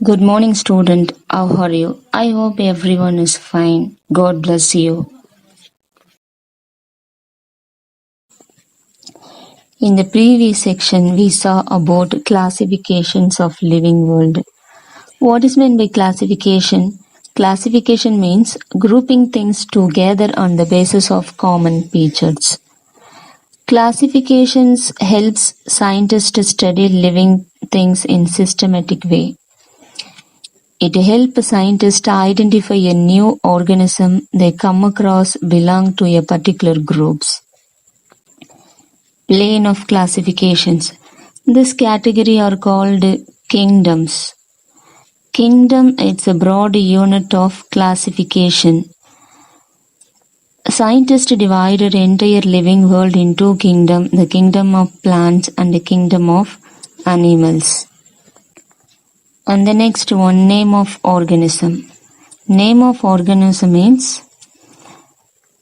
Good morning, student. How are you? I hope everyone is fine. God bless you. In the previous section, we saw about classifications of living world. What is meant by classification? Classification means grouping things together on the basis of common features. Classifications helps scientists to study living things in systematic way. It helps scientists to identify a new organism they come across belong to a particular groups. Plane of classifications. This category are called kingdoms. Kingdom is a broad unit of classification. Scientists divided entire living world into kingdom, the kingdom of plants and the kingdom of animals. And the next one, name of organism. Name of organism means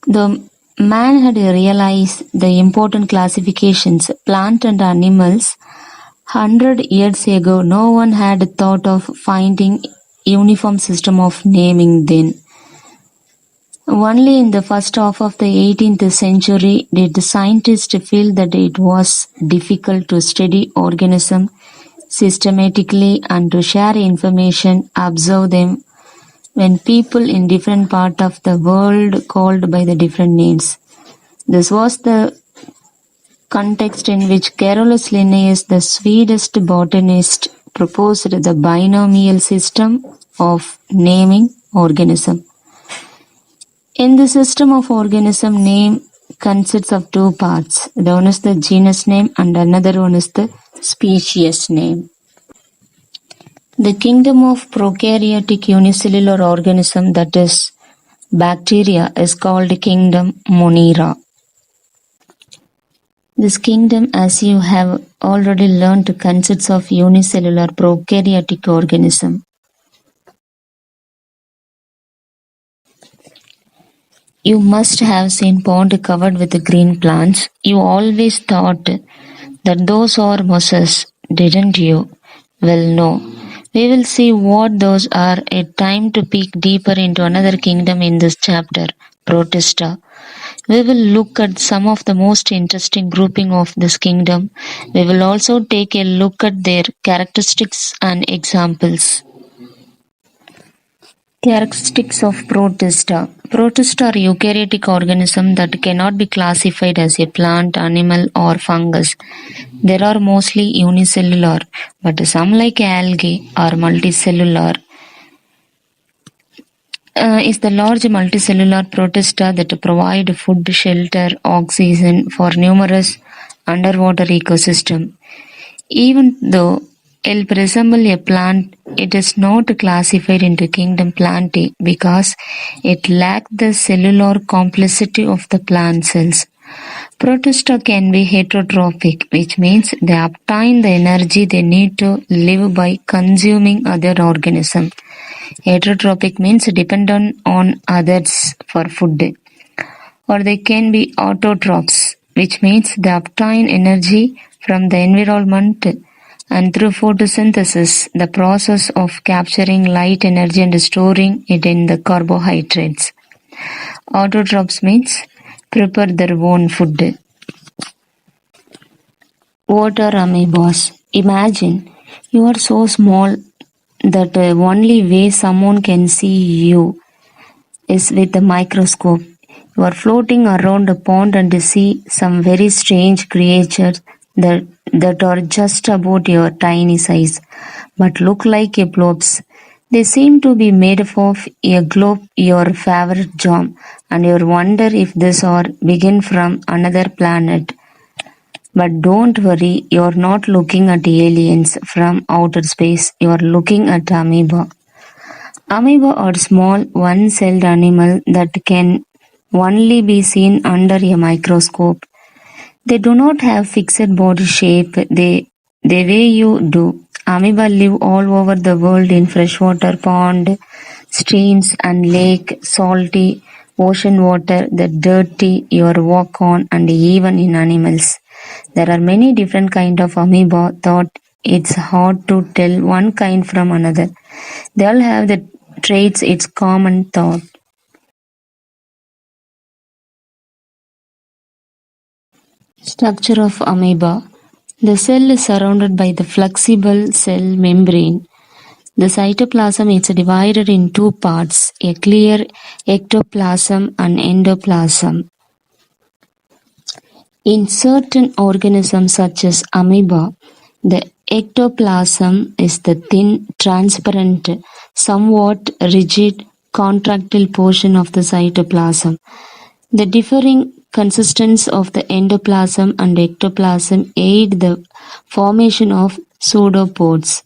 the man had realized the important classifications plant and animals 100 years ago. No one had thought of finding uniform system of naming then. Only in the first half of the 18th century did the scientists feel that it was difficult to study organisms systematically and to share information, observe them when people in different parts of the world called by the different names. This was the context in which Carolus Linnaeus, the Swedish botanist, proposed the binomial system of naming organism. In the system of organism, name consists of two parts. One is the genus name and another one is the species name. The kingdom of prokaryotic unicellular organism, that is bacteria, is called kingdom Monera. This kingdom, as you have already learned, consists of unicellular prokaryotic organism. You must have seen pond covered with green plants. You always thought that those are mosses, didn't you? Well, no. We will see what those are. A time to peek deeper into another kingdom in this chapter, Protista. We will look at some of the most interesting grouping of this kingdom. We will also take a look at their characteristics and examples. Characteristics of Protista. Protista are eukaryotic organisms that cannot be classified as a plant, animal, or fungus. They are mostly unicellular, but some like algae are multicellular. Is the large multicellular protista that provide food, shelter, oxygen for numerous underwater ecosystem. Even though it resembles a plant, it is not classified into kingdom Plantae because it lacks the cellular complexity of the plant cells. Protista can be heterotrophic, which means they obtain the energy they need to live by consuming other organisms. Heterotrophic means dependent on others for food. Or they can be autotrophs, which means they obtain energy from the environment and through photosynthesis, the process of capturing light energy and storing it in the carbohydrates. Autotrophs means prepare their own food. Water amoebas. Imagine you are so small that the only way someone can see you is with a microscope. You are floating around a pond and see some very strange creatures that are just about your tiny size, but look like a blobs. They seem to be made of a globe, your favorite jam, and you wonder if these are begin from another planet. But don't worry, you're not looking at aliens from outer space, you're looking at amoeba. Amoeba are small, one-celled animals that can only be seen under a microscope. They do not have fixed body shape the way you do. Amoeba live all over the world in freshwater pond, streams and lake, salty ocean water, the dirty you walk on, and even in animals. There are many different kinds of amoeba thought It's hard to tell one kind from another. They all have the traits, it's common thought. Structure of amoeba. The cell is surrounded by the flexible cell membrane. The cytoplasm is divided in two parts, a clear ectoplasm and endoplasm. In certain organisms such as amoeba, the ectoplasm is the thin, transparent, somewhat rigid, contractile portion of the cytoplasm. The differing consistence of the endoplasm and ectoplasm aid the formation of pseudopods.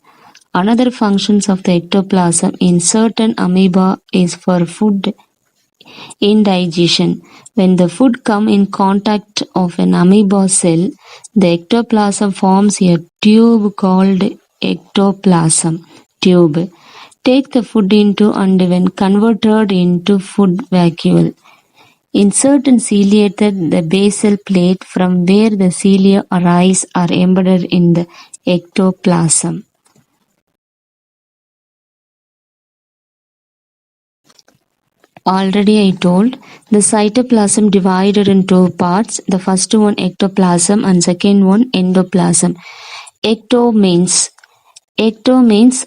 Another functions of the ectoplasm in certain amoeba is for food indigestion. When the food come in contact of an amoeba cell, the ectoplasm forms a tube called ectoplasm tube. Take the food into and when converted into food vacuole. In certain ciliata, the basal plate from where the cilia arise are embedded in the ectoplasm. Already I told, the cytoplasm divided in two parts. The first one ectoplasm and second one endoplasm. Ecto means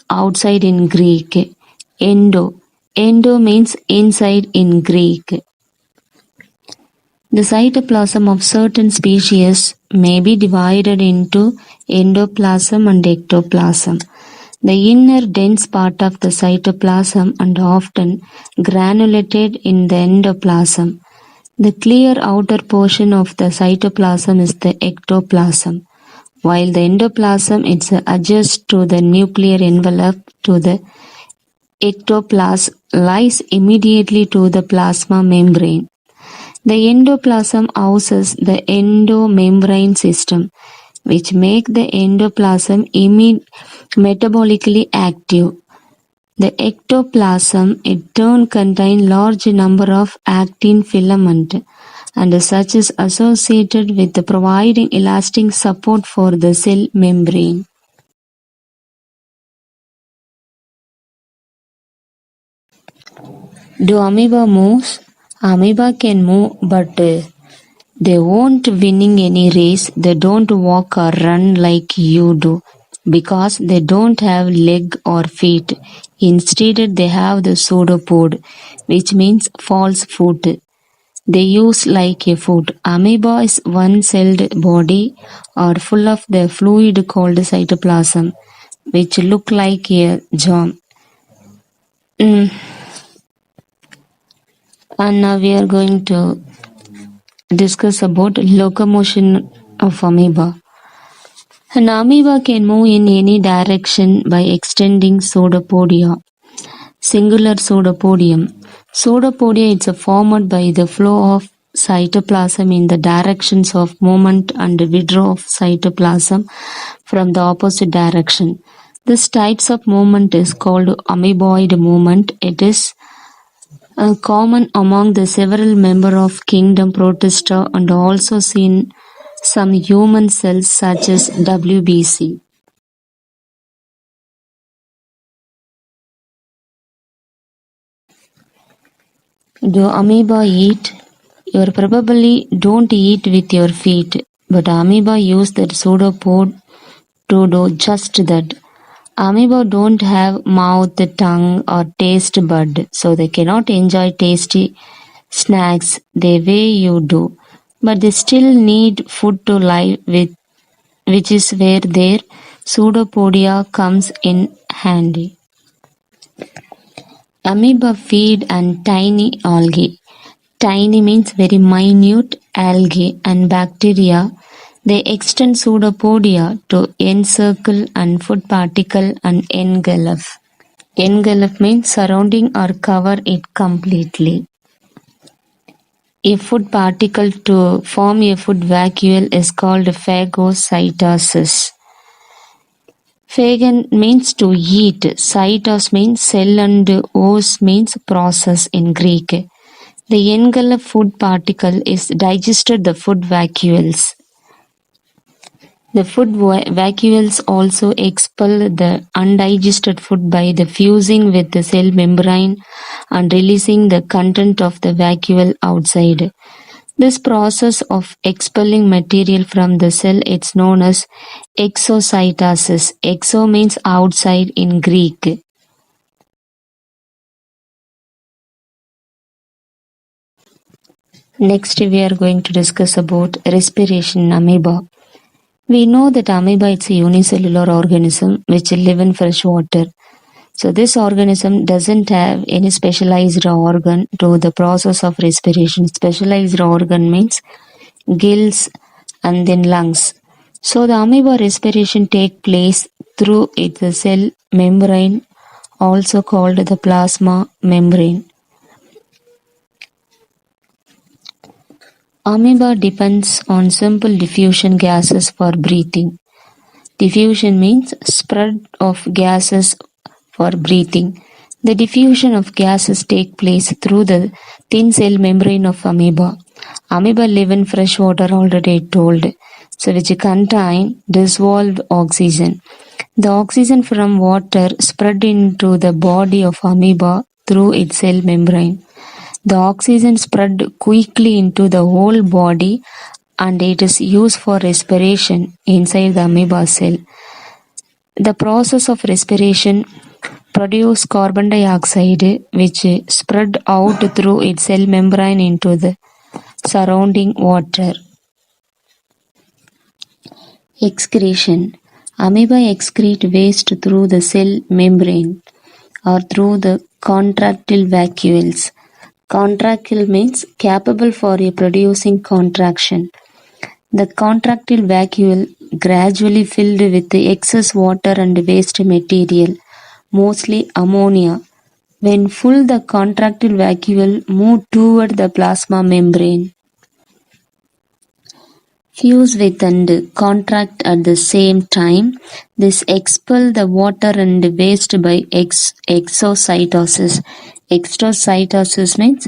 outside in Greek. Endo means inside in Greek. The cytoplasm of certain species may be divided into endoplasm and ectoplasm. The inner dense part of the cytoplasm and often granulated in the endoplasm. The clear outer portion of the cytoplasm is the ectoplasm, while the endoplasm is adjacent to the nuclear envelope to the ectoplasm lies immediately to the plasma membrane. The endoplasm houses the endomembrane system, which make the endoplasm metabolically active. The ectoplasm in turn contain large number of actin filament and such is associated with providing elastic support for the cell membrane. Do amoeba move? Amoeba can move, but they won't winning any race. They don't walk or run like you do because they don't have leg or feet. Instead, they have the pseudopod, which means false foot. They use like a foot. Amoeba is one-celled body or full of the fluid called cytoplasm, which look like a germ. And now we are going to discuss about locomotion of amoeba. An amoeba can move in any direction by extending pseudopodia. Singular pseudopodium. Pseudopodia is formed by the flow of cytoplasm in the directions of movement and withdrawal of cytoplasm from the opposite direction. This types of movement is called amoeboid movement. It is common among the several members of kingdom Protista and also seen some human cells such as WBC. Do amoeba eat? You probably don't eat with your feet, but amoeba use their pseudopod to do just that. Amoeba don't have mouth, tongue, or taste bud, so they cannot enjoy tasty snacks the way you do. But they still need food to live with, which is where their pseudopodia comes in handy. Amoeba feed on tiny algae. Tiny means very minute algae and bacteria. They extend pseudopodia to encircle and food particle and engulf. Engulf means surrounding or cover it completely. A food particle to form a food vacuole is called phagocytosis. Phagon means to eat. Cytos means cell and os means process in Greek. The engulfed food particle is digested the food vacuoles. The food vacuoles also expel the undigested food by the fusing with the cell membrane and releasing the content of the vacuole outside. This process of expelling material from the cell is known as exocytosis. Exo means outside in Greek. Next, we are going to discuss about respiration in amoeba. We know that amoeba is a unicellular organism which live in fresh water. So this organism doesn't have any specialized organ to the process of respiration. Specialized organ means gills and then lungs. So the amoeba respiration take place through its cell membrane, also called the plasma membrane. Amoeba depends on simple diffusion gases for breathing. Diffusion means spread of gases for breathing. The diffusion of gases take place through the thin cell membrane of amoeba. Amoeba live in fresh water already told, so which contain dissolved oxygen. The oxygen from water spread into the body of amoeba through its cell membrane. The oxygen spread quickly into the whole body and it is used for respiration inside the amoeba cell. The process of respiration produces carbon dioxide which spread out through its cell membrane into the surrounding water. Excretion. Amoeba excrete waste through the cell membrane or through the contractile vacuoles. Contractile means capable for producing contraction. The contractile vacuole gradually filled with the excess water and waste material, mostly ammonia. When full, the contractile vacuole moves toward the plasma membrane. Fuse with and contract at the same time. This expel the water and waste by exocytosis. Exocytosis means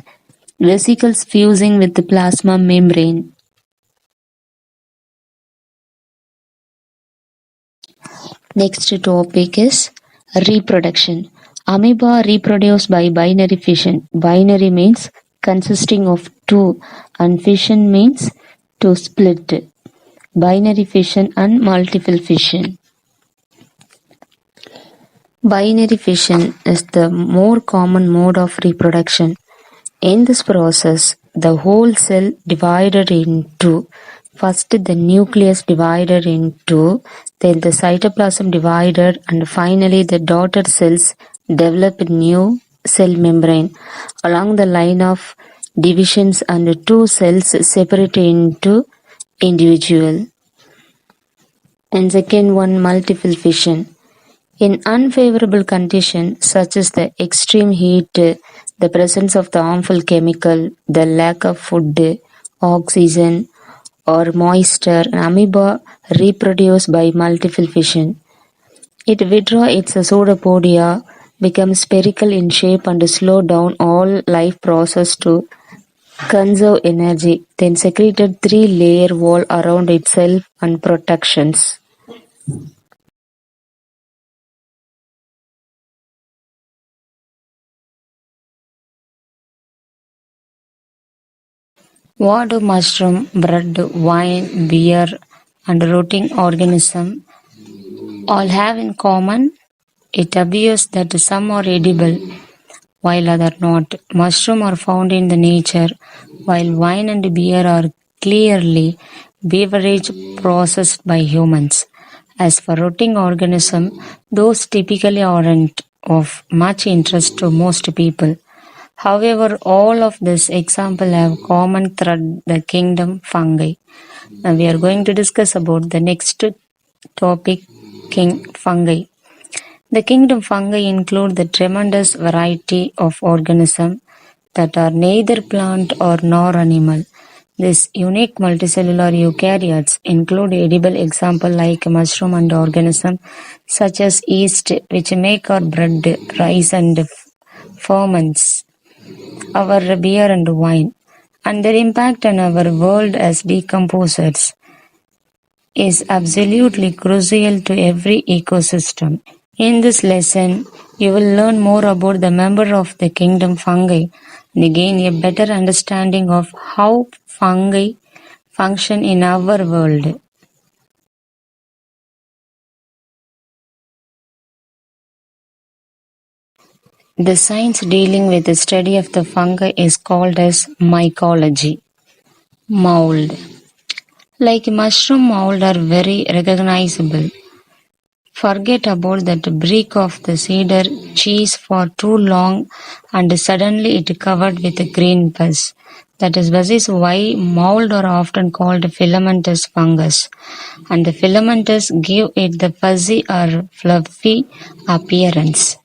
vesicles fusing with the plasma membrane. Next topic is reproduction. Amoeba reproduce by binary fission. Binary means consisting of two and fission means to split. Binary fission and multiple fission. Binary fission is the more common mode of reproduction. In this process, the whole cell divided into first the nucleus divided into, then the cytoplasm divided, and finally the daughter cells develop a new cell membrane along the line of divisions and two cells separate into individual. And second one, multiple fission. In unfavorable conditions such as the extreme heat, the presence of the harmful chemical, the lack of food, oxygen, or moisture, amoeba reproduce by multiple fission. It withdraws its pseudopodia, becomes spherical in shape and slow down all life process to conserve energy, then secreted three-layer wall around itself and protections. What do mushroom, bread, wine, beer, and rotting organism all have in common? It appears that some are edible while others not. Mushrooms are found in the nature, while wine and beer are clearly beverage processed by humans. As for rotting organisms, those typically aren't of much interest to most people. However, all of these examples have common thread, the kingdom fungi. Now we are going to discuss about the next topic, king fungi. The kingdom fungi include the tremendous variety of organisms that are neither plant or nor animal. These unique multicellular eukaryotes include edible examples like mushroom and organisms such as yeast, which make our bread, rice, and ferments our beer and wine, and their impact on our world as decomposers. is absolutely crucial to every ecosystem. In this lesson, you will learn more about the member of the kingdom fungi and gain a better understanding of how fungi function in our world. The science dealing with the study of the fungi is called as mycology. Mold. Like mushroom mold are very recognizable. Forget about that brick of the cedar cheese for too long and suddenly it covered with green pus. That is why mold are often called filamentous fungus, and the filamentous give it the fuzzy or fluffy appearance.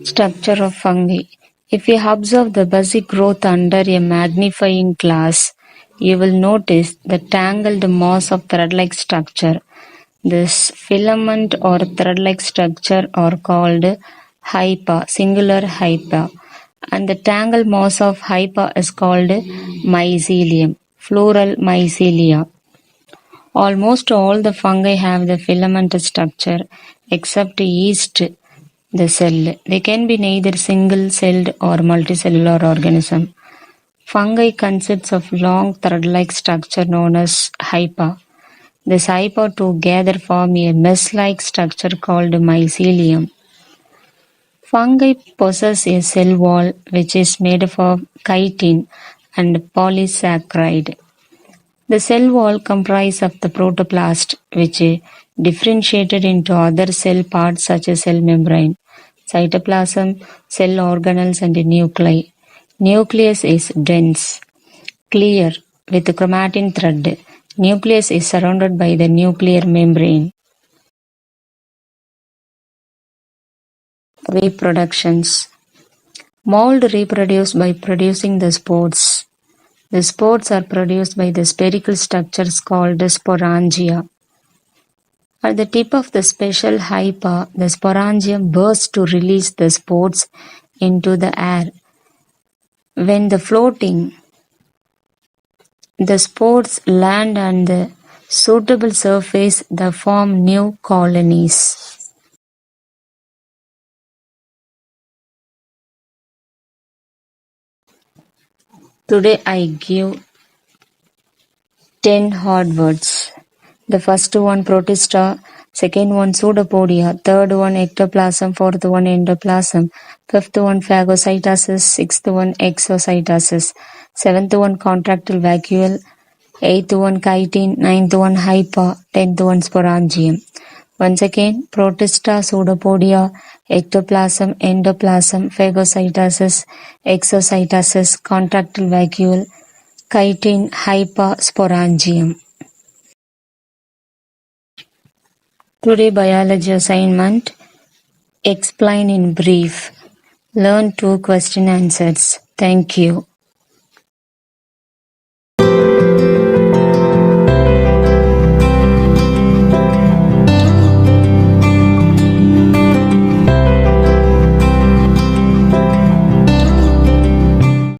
Structure of fungi. If you observe the basic growth under a magnifying glass, you will notice the tangled mass of thread-like structure. This filament or thread-like structure are called hypa, singular hypa, and the tangled mass of hypa is called mycelium, plural mycelia. Almost all the fungi have the filamentous structure except yeast, the cell. They can be neither single-celled or multicellular organism. Fungi consists of long thread-like structure known as hypa. This hypa together form a mesh-like structure called mycelium. Fungi possess a cell wall which is made up of chitin and polysaccharide. The cell wall comprises of the protoplast, which is differentiated into other cell parts such as cell membrane, cytoplasm, cell organelles, and nuclei. Nucleus is dense, clear, with chromatin thread. Nucleus is surrounded by the nuclear membrane. Reproductions. Mold reproduce by producing the spores. The spores are produced by the spherical structures called sporangia. At the tip of the special hypa, the sporangium bursts to release the spores into the air. When the floating, the spores land on the suitable surface that form new colonies. Today I give 10 hard words. The first one protista, second one pseudopodia, third one ectoplasm, fourth one endoplasm, fifth one phagocytosis, sixth one exocytosis, seventh one contractile vacuole, eighth one chitin, ninth one hypa, tenth one sporangium. Once again, protista, pseudopodia, ectoplasm, endoplasm, phagocytosis, exocytosis, contractile vacuole, chitin, hypa, sporangium. Today biology assignment: explain in brief. Learn 2 question answers. Thank you.